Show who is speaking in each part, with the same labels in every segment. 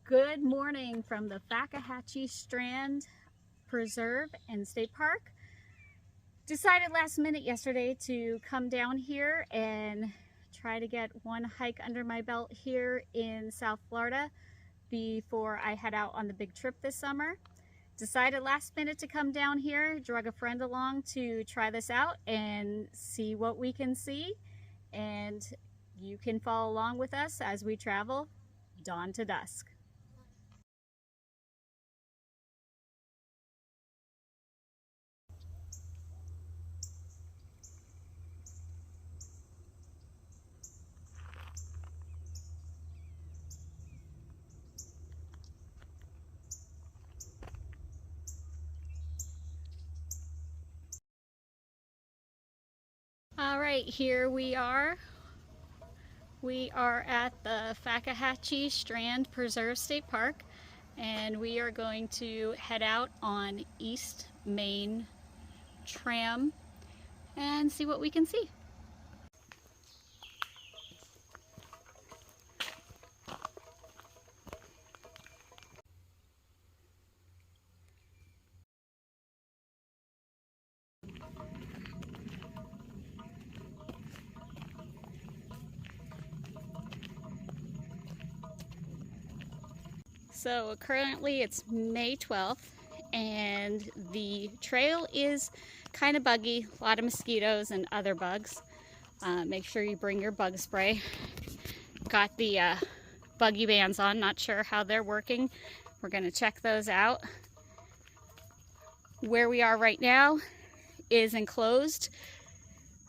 Speaker 1: Good morning from the Fakahatchee Strand Preserve and State Park. Decided last minute yesterday to come down here and try to get one hike under my belt here in South Florida before I head out on the big trip this summer. Decided last minute to come down here, drug a friend along to try this out and see what we can see. And you can follow along with us as we travel dawn to dusk. All right, here we are. We are at the Fakahatchee Strand Preserve State Park, and we are going to head out on East Main Tram and see what we can see. So currently it's May 12th and the trail is kind of buggy, a lot of mosquitoes and other bugs. Make sure you bring your bug spray. Got the Buggy Bands on, not sure how they're working. We're going to check those out. Where we are right now is enclosed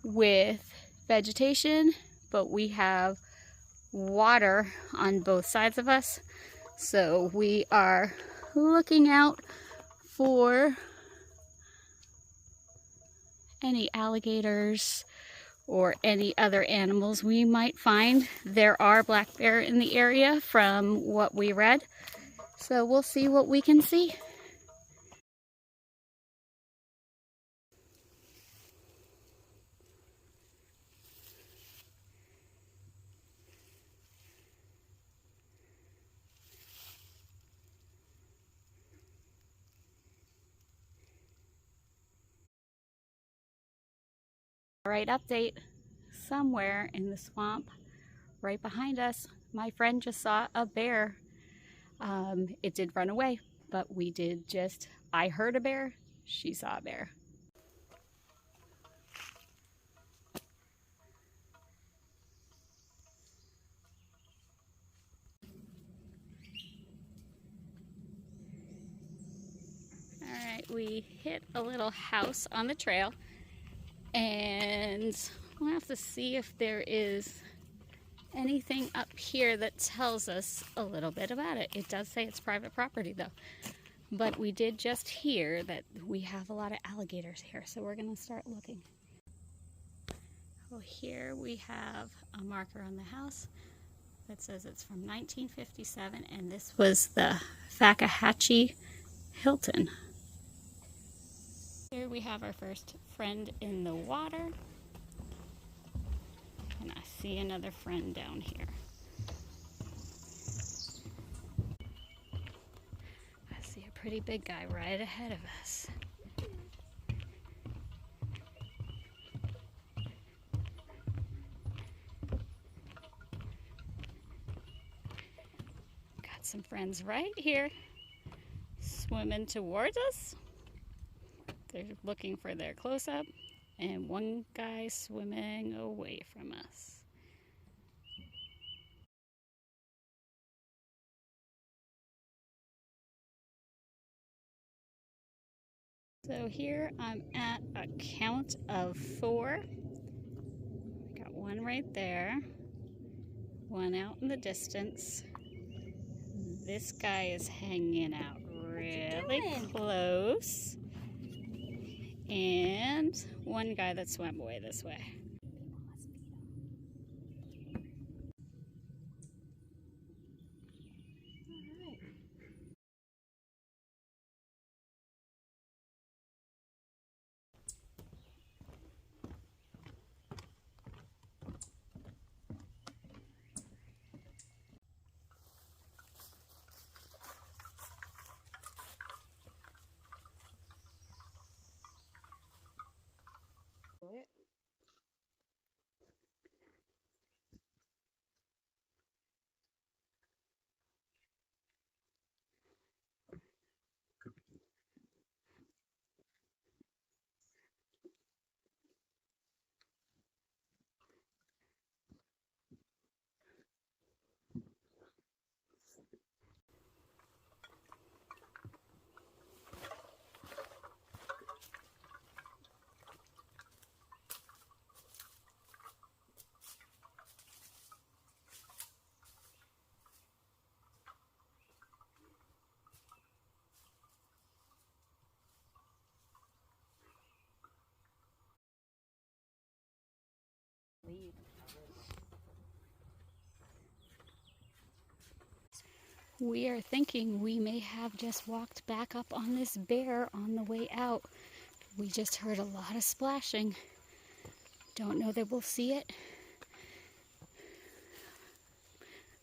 Speaker 1: with vegetation, but we have water on both sides of us. So we are looking out for any alligators or any other animals we might find. There are black bear in the area from what we read. So we'll see what we can see. All right, update. Somewhere in the swamp right behind us, my friend just saw a bear. It did run away, but I heard a bear, she saw a bear. All right, we hit a little house on the trail, and we'll have to see if there is anything up here that tells us a little bit about it. It does say it's private property though, but we did just hear that we have a lot of alligators here, so we're gonna start looking. Well, here we have a marker on the house that says it's from 1957, and this was the Fakahatchee Hilton. Here we have our first friend in the water, and I see another friend down here. I see a pretty big guy right ahead of us. Got some friends right here swimming towards us. They're looking for their close-up, and one guy swimming away from us. So here I'm at a count of 4. Got one right there, one out in the distance. This guy is hanging out really close. And one guy that swam away this way. We are thinking we may have just walked back up on this bear on the way out. We just heard a lot of splashing. Don't know that we'll see it,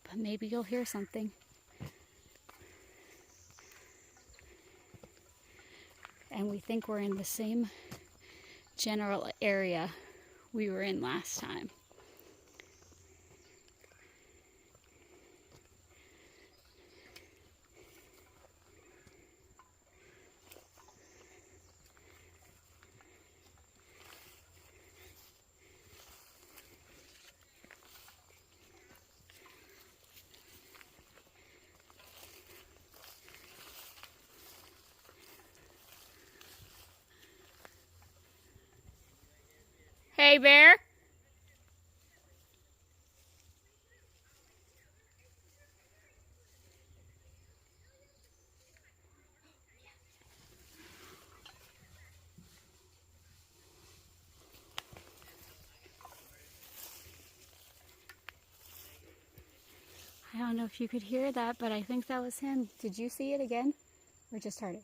Speaker 1: but maybe you'll hear something. And we think we're in the same general area we were in last time. Hey, bear. I don't know if you could hear that, but I think that was him. Did you see it again? Or just heard it?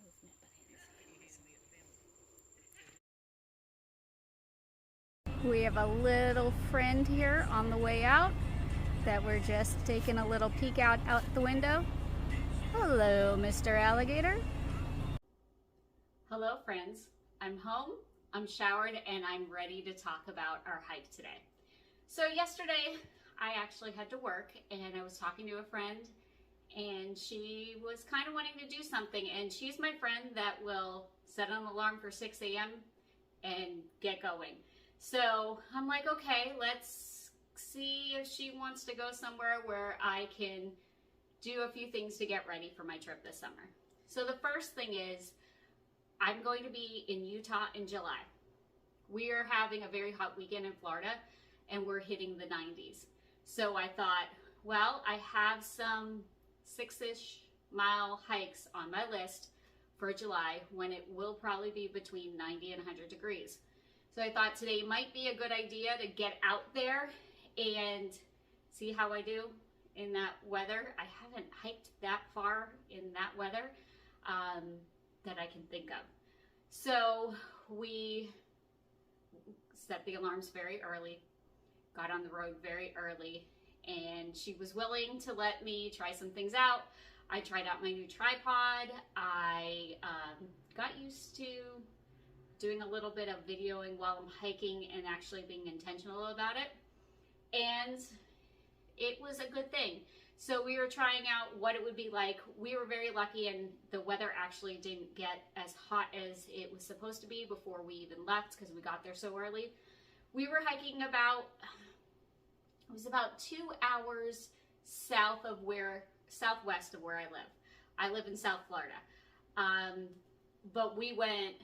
Speaker 1: We have a little friend here on the way out that we're just taking a little peek out the window. Hello, Mr. Alligator. Hello, friends. I'm home, I'm showered, and I'm ready to talk about our hike today. So yesterday, I actually had to work, and I was talking to a friend, and she was kind of wanting to do something, and she's my friend that will set an alarm for 6 a.m. and get going. So I'm like, okay, let's see if she wants to go somewhere where I can do a few things to get ready for my trip this summer. So the first thing is, I'm going to be in Utah in July. We are having a very hot weekend in Florida, and we're hitting the 90s. So I thought, well, I have some 6-ish mile hikes on my list for July when it will probably be between 90 and 100 degrees. So I thought today might be a good idea to get out there and see how I do in that weather. I haven't hiked that far in that weather that I can think of. So we set the alarms very early, got on the road very early, and she was willing to let me try some things out. I tried out my new tripod. I got used to doing a little bit of videoing while I'm hiking and actually being intentional about it. And it was a good thing. So we were trying out what it would be like. We were very lucky, and the weather actually didn't get as hot as it was supposed to be before we even left because we got there so early. We were hiking it was about 2 hours southwest of where I live. I live in South Florida. But we went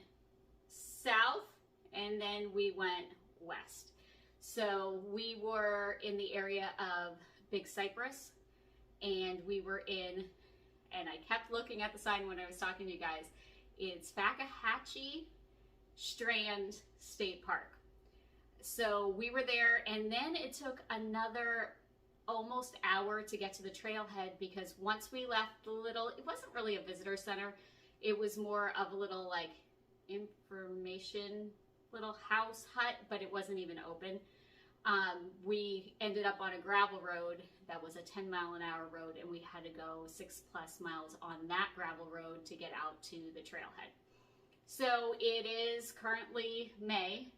Speaker 1: south and then we went west. So we were in the area of Big Cypress, and we were in, and I kept looking at the sign when I was talking to you guys, it's Fakahatchee Strand State Park. So we were there, and then it took another almost hour to get to the trailhead, because once we left the little, it wasn't really a visitor center, it was more of a little like information little house hut, but it wasn't even open. We ended up on a gravel road that was a 10-mile-an-hour road, and we had to go 6+ miles on that gravel road to get out to the trailhead. So it is currently May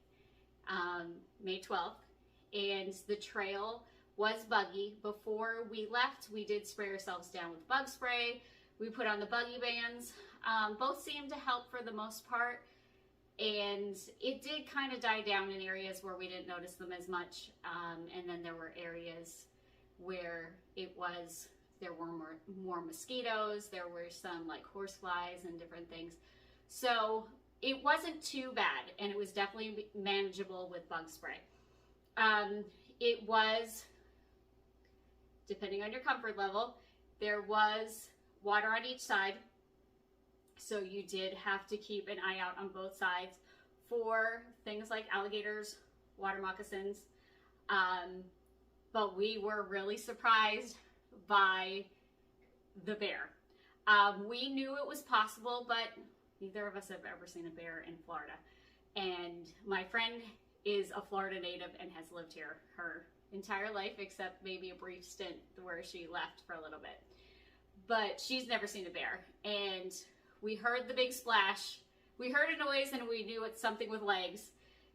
Speaker 1: 12th, and the trail was buggy. Before we left, we did spray ourselves down with bug spray. We put on the Buggy Bands. Both seemed to help for the most part, and it did kind of die down in areas where we didn't notice them as much, and then there were areas where there were more mosquitoes, there were some like horse flies and different things. So it wasn't too bad, and it was definitely manageable with bug spray. It was, depending on your comfort level, there was water on each side. So you did have to keep an eye out on both sides for things like alligators, water moccasins. But we were really surprised by the bear. We knew it was possible, but neither of us have ever seen a bear in Florida. And my friend is a Florida native and has lived here her entire life, except maybe a brief stint where she left for a little bit. But she's never seen a bear. And we heard the big splash. We heard a noise and we knew it's something with legs.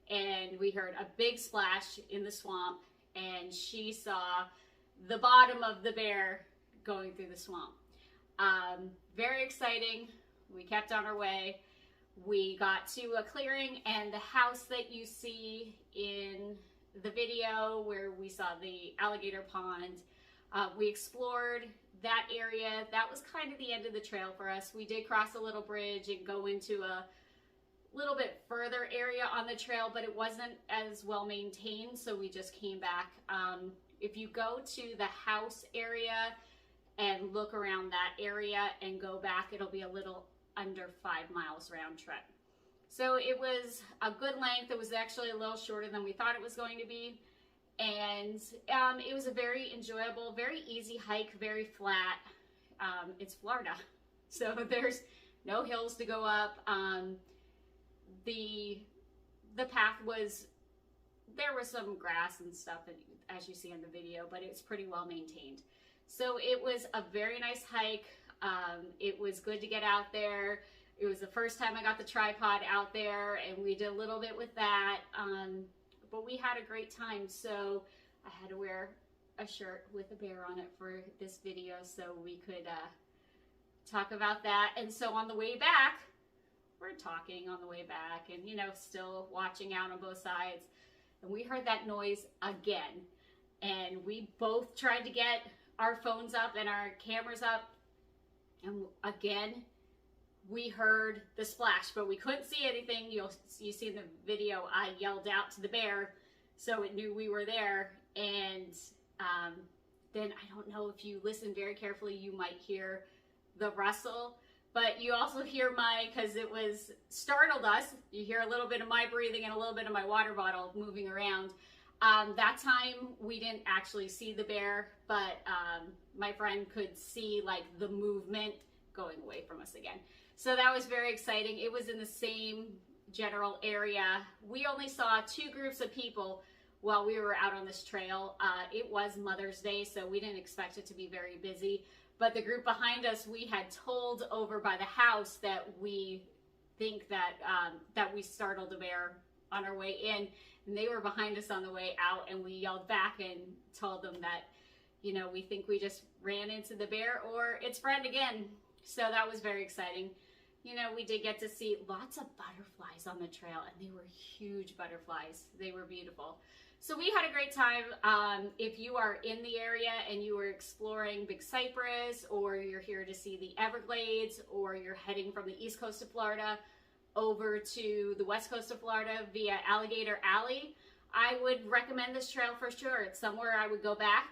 Speaker 1: And we heard a big splash in the swamp, and she saw the bottom of the bear going through the swamp. Very exciting. We kept on our way. We got to a clearing, and the house that you see in the video where we saw the alligator pond, we explored that area. That was kind of the end of the trail for us. We did cross a little bridge and go into a little bit further area on the trail, but it wasn't as well maintained, so we just came back. If you go to the house area and look around that area and go back, it'll be a little under 5 miles round trip. So it was a good length. It was actually a little shorter than we thought it was going to be. And it was a very enjoyable, very easy hike, very flat. It's Florida, so there's no hills to go up. The path was, there was some grass and stuff, as you see in the video, but it's pretty well maintained. So it was a very nice hike. It was good to get out there. It was the first time I got the tripod out there, and we did a little bit with that. But we had a great time. So I had to wear a shirt with a bear on it for this video so we could talk about that. And so on the way back, we're talking on the way back and, you know, still watching out on both sides. And we heard that noise again. And we both tried to get our phones up and our cameras up. And again, we heard the splash, but we couldn't see anything. You see in the video, I yelled out to the bear so it knew we were there. And then I don't know if you listen very carefully, you might hear the rustle. But you also hear because it was startled us, you hear a little bit of my breathing and a little bit of my water bottle moving around. That time we didn't actually see the bear, but my friend could see like the movement going away from us again. So that was very exciting. It was in the same general area. We only saw 2 groups of people while we were out on this trail. It was Mother's Day, so we didn't expect it to be very busy. But the group behind us, we had told over by the house that we think that that we startled a bear on our way in, and they were behind us on the way out, and we yelled back and told them that, you know, we think we just ran into the bear or its friend again. So that was very exciting. You know, we did get to see lots of butterflies on the trail, and they were huge butterflies. They were beautiful. So we had a great time. If you are in the area and you are exploring Big Cypress, or you're here to see the Everglades, or you're heading from the east coast of Florida over to the west coast of Florida via Alligator Alley, I would recommend this trail for sure. It's somewhere I would go back,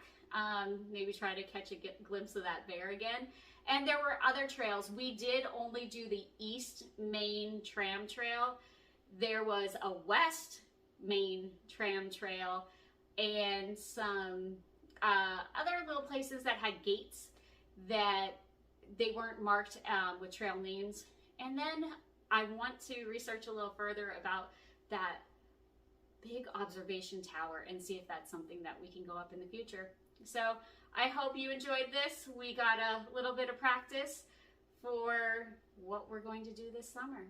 Speaker 1: maybe try to catch a glimpse of that bear again. And there were other trails. We did only do the East Main Tram Trail. There was a West Main Tram Trail and some other little places that had gates that they weren't marked with trail names. And then I want to research a little further about that big observation tower and see if that's something that we can go up in the future. So I hope you enjoyed this. We got a little bit of practice for what we're going to do this summer.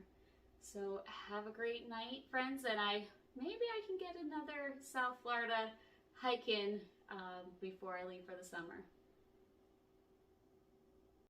Speaker 1: So have a great night, friends, and maybe I can get another South Florida hike in before I leave for the summer.